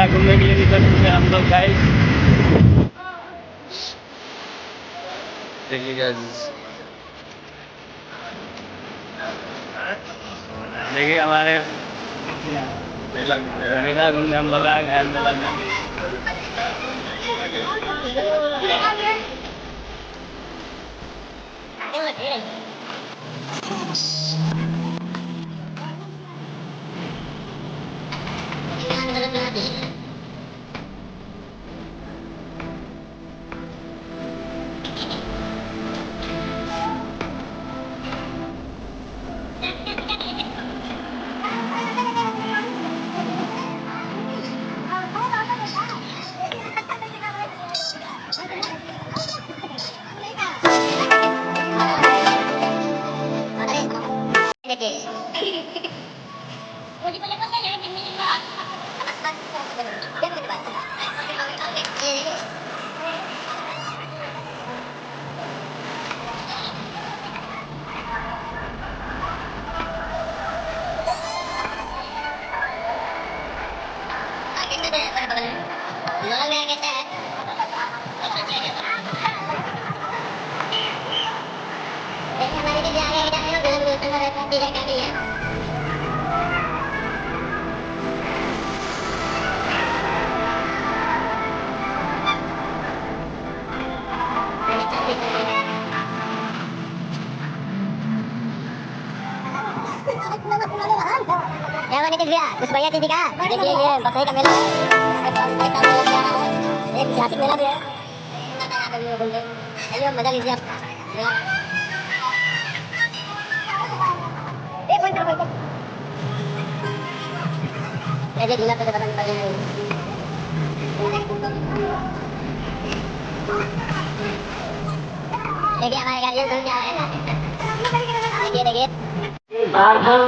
यहाँ घूमने के लिए निकल चुके हैं हम लोग गाइस। देखिए गाइस, देखिए हमारे मेला घूमने हम लोग आ गए हैं मेला में। Ya wanita dia, terus bayar TV ka. Jadi dia pakai kamera. Asik मेला भी है। आइए मजा लीजिए आप। ऐसे झूला पे तो पता नहीं पड़ रहा है। देखिए हमारे गाड़ियाँ धुल जा रहे हैं। देखिए देखिए। Apa